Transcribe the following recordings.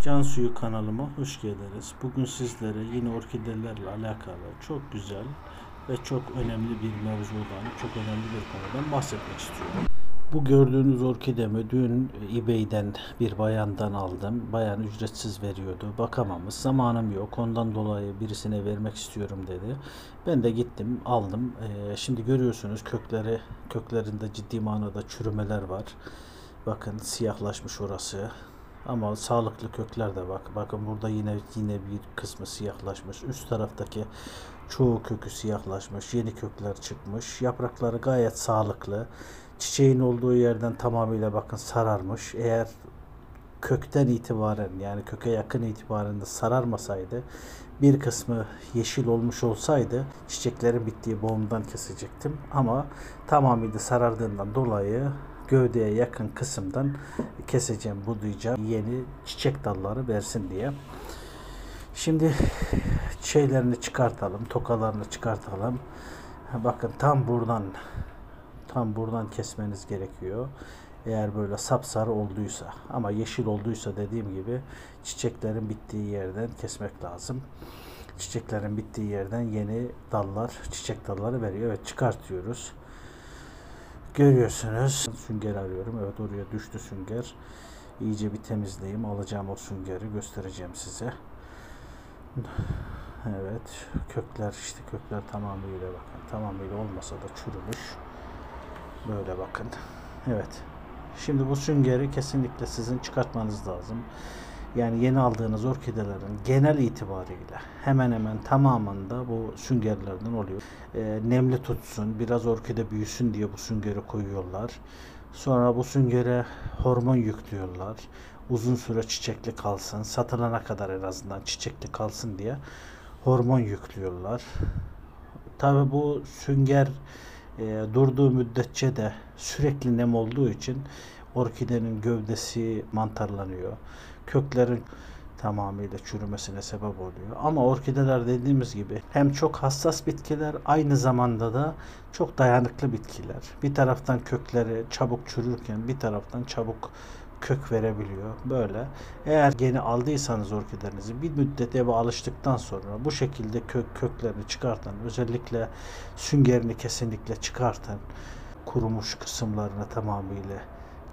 Can Suyu kanalıma hoş geldiniz. Bugün sizlere yine orkidelerle alakalı çok güzel ve çok önemli bir mevzudan, çok önemli bir konudan bahsetmek istiyorum. Bu gördüğünüz orkidemi dün eBay'den bir bayandan aldım. Bayan ücretsiz veriyordu. Bakamamış. Zamanım yok. Ondan dolayı birisine vermek istiyorum dedi. Ben de gittim aldım. Şimdi görüyorsunuz köklerinde ciddi manada çürümeler var. Bakın siyahlaşmış orası. Ama sağlıklı kökler de bakın burada yine bir kısmı siyahlaşmış. Üst taraftaki çoğu kökü siyahlaşmış. Yeni kökler çıkmış. Yaprakları gayet sağlıklı. Çiçeğin olduğu yerden tamamıyla bakın sararmış. Eğer kökten itibaren yani köke yakın itibaren de sararmasaydı bir kısmı yeşil olmuş olsaydı çiçeklerin bittiği boğumdan kesecektim. Ama tamamıyla sarardığından dolayı gövdeye yakın kısımdan keseceğim, budayacağım. Yeni çiçek dalları versin diye. Şimdi şeylerini çıkartalım, tokalarını çıkartalım. Bakın tam buradan kesmeniz gerekiyor. Eğer böyle sapsarı olduysa ama yeşil olduysa dediğim gibi çiçeklerin bittiği yerden kesmek lazım. Çiçeklerin bittiği yerden yeni dallar, çiçek dalları veriyor. Evet çıkartıyoruz. Görüyorsunuz. Sünger arıyorum. Evet oraya düştü sünger. İyice bir temizleyeyim. Alacağım o süngeri göstereceğim size. Evet. Kökler tamamıyla bakın. Tamamıyla olmasa da çürümüş. Böyle bakın. Evet. Şimdi bu süngeri kesinlikle sizin çıkartmanız lazım. Yani yeni aldığınız orkidelerin genel itibariyle hemen hemen tamamında bu süngerlerden oluyor. Nemli tutsun, biraz orkide büyüsün diye bu süngeri koyuyorlar. Sonra bu süngere hormon yüklüyorlar. Uzun süre çiçekli kalsın, satılana kadar en azından çiçekli kalsın diye hormon yüklüyorlar. Tabi bu sünger durduğu müddetçe de sürekli nem olduğu için orkidenin gövdesi mantarlanıyor. Köklerin tamamıyla çürümesine sebep oluyor. Ama orkideler dediğimiz gibi hem çok hassas bitkiler aynı zamanda da çok dayanıklı bitkiler. Bir taraftan kökleri çabuk çürürken bir taraftan çabuk kök verebiliyor. Böyle. Eğer yeni aldıysanız orkidelerinizi bir müddet eve alıştıktan sonra bu şekilde köklerini çıkartın. Özellikle süngerini kesinlikle çıkartın. Kurumuş kısımlarını tamamıyla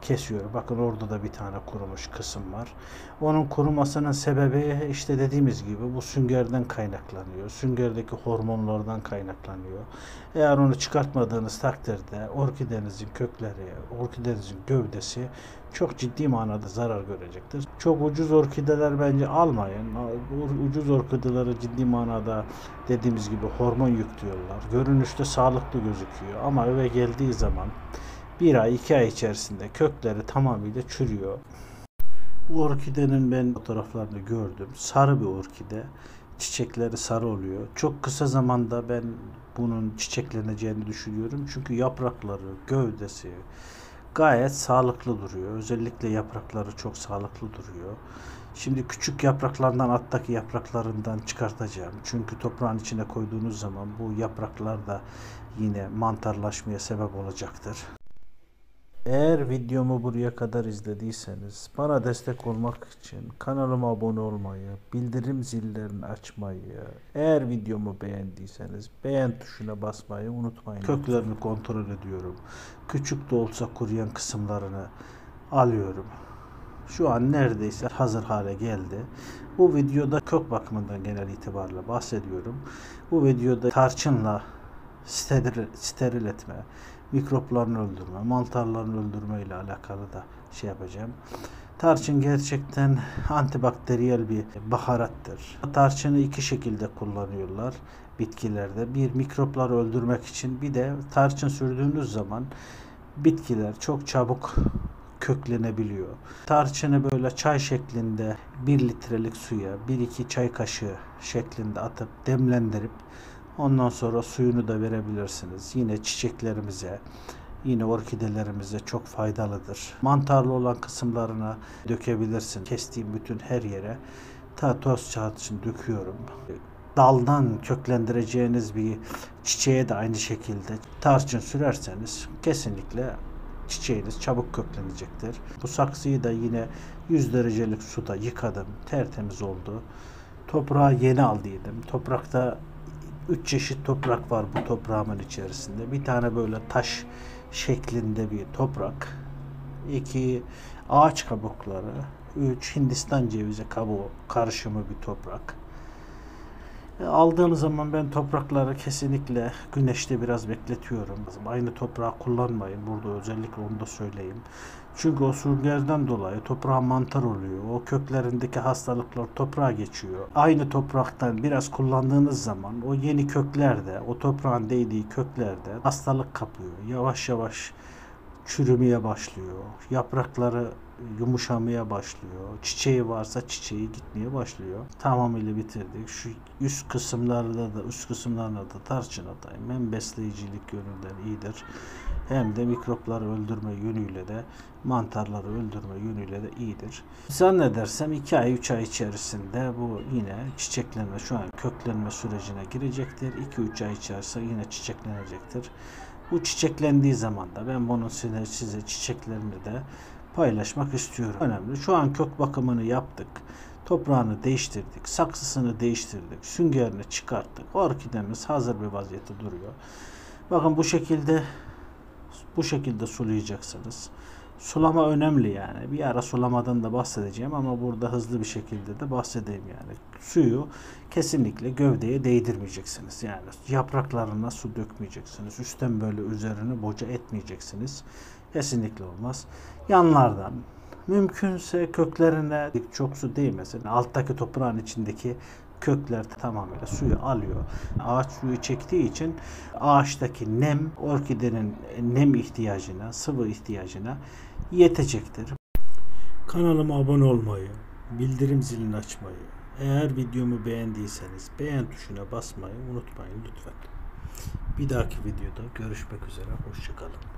kesiyorum. Bakın orada da bir tane kurumuş kısım var. Onun kurumasının sebebi işte dediğimiz gibi bu süngerden kaynaklanıyor. Süngerdeki hormonlardan kaynaklanıyor. Eğer onu çıkartmadığınız takdirde orkidenizin kökleri, orkidenizin gövdesi çok ciddi manada zarar görecektir. Çok ucuz orkideler bence almayın. Ucuz orkideleri ciddi manada dediğimiz gibi hormon yüklüyorlar. Görünüşte sağlıklı gözüküyor ama eve geldiği zaman bir ay 2 ay içerisinde kökleri tamamıyla çürüyor. Bu orkidenin ben fotoğraflarını gördüm. Sarı bir orkide. Çiçekleri sarı oluyor. Çok kısa zamanda ben bunun çiçekleneceğini düşünüyorum. Çünkü yaprakları, gövdesi gayet sağlıklı duruyor. Özellikle yaprakları çok sağlıklı duruyor. Şimdi küçük yapraklardan alttaki yapraklarından çıkartacağım. Çünkü toprağın içine koyduğunuz zaman bu yapraklar da yine mantarlaşmaya sebep olacaktır. Eğer videomu buraya kadar izlediyseniz bana destek olmak için kanalıma abone olmayı, bildirim zillerini açmayı, eğer videomu beğendiyseniz beğen tuşuna basmayı unutmayın. Köklerini kontrol ediyorum. Küçük de olsa kuruyan kısımlarını alıyorum. Şu an neredeyse hazır hale geldi. Bu videoda kök bakımından genel itibariyle bahsediyorum. Bu videoda tarçınla steril etme, mikroplarını öldürme, mantarlarını öldürme ile alakalı da şey yapacağım. Tarçın gerçekten antibakteriyel bir baharattır. Tarçını iki şekilde kullanıyorlar bitkilerde. Bir, mikropları öldürmek için, bir de tarçın sürdüğünüz zaman bitkiler çok çabuk köklenebiliyor. Tarçını böyle çay şeklinde 1 litrelik suya 1-2 çay kaşığı şeklinde atıp demlendirip ondan sonra suyunu da verebilirsiniz. Yine çiçeklerimize, yine orkidelerimize çok faydalıdır. Mantarlı olan kısımlarına dökebilirsin. Kestiğim bütün her yere toz tarçın döküyorum. Daldan köklendireceğiniz bir çiçeğe de aynı şekilde tarçın sürerseniz kesinlikle çiçeğiniz çabuk köklenecektir. Bu saksıyı da yine 100 derecelik suda yıkadım. Tertemiz oldu. Toprağı yeni aldıydım. Toprakta 3 çeşit toprak var bu toprağımın içerisinde. Bir tane böyle taş şeklinde bir toprak. 2 ağaç kabukları. 3 Hindistan cevizi kabuğu karışımı bir toprak. Aldığım zaman ben toprakları kesinlikle güneşte biraz bekletiyorum. Aynı toprağı kullanmayın. Burada özellikle onu da söyleyeyim. Çünkü o süngerden dolayı toprağa mantar oluyor. O köklerindeki hastalıklar toprağa geçiyor. Aynı topraktan biraz kullandığınız zaman o yeni köklerde, o toprağın değdiği köklerde hastalık kapıyor. Yavaş yavaş çürümeye başlıyor. Yaprakları yumuşamaya başlıyor. Çiçeği varsa çiçeği gitmeye başlıyor. Tamamıyla bitirdik. Şu üst kısımlarında da tarçın atayım. Hem besleyicilik yönünden iyidir. Hem de mikropları öldürme yönüyle de mantarları öldürme yönüyle de iyidir. Zannedersem 2 ay 3 ay içerisinde bu yine çiçeklenme, şu an köklenme sürecine girecektir. 2-3 ay içerisinde yine çiçeklenecektir. Bu çiçeklendiği zaman da ben bunun size çiçeklerini de paylaşmak istiyorum. Önemli. Şu an kök bakımını yaptık. Toprağını değiştirdik. Saksısını değiştirdik. Süngerini çıkarttık. Orkidemiz hazır bir vaziyette duruyor. Bakın bu şekilde sulayacaksınız. Sulama önemli yani. Bir ara sulamadan da bahsedeceğim ama burada hızlı bir şekilde de bahsedeyim yani. Suyu kesinlikle gövdeye değdirmeyeceksiniz. Yani yapraklarına su dökmeyeceksiniz. Üstten böyle üzerine boca etmeyeceksiniz. Kesinlikle olmaz. Yanlardan mümkünse köklerine çok su değmesin. Alttaki toprağın içindeki kökler tamamıyla suyu alıyor. Ağaç suyu çektiği için ağaçtaki nem orkidenin nem ihtiyacına, sıvı ihtiyacına yetecektir. Kanalıma abone olmayı, bildirim zilini açmayı, eğer videomu beğendiyseniz beğen tuşuna basmayı unutmayın lütfen. Bir dahaki videoda görüşmek üzere. Hoşça kalın.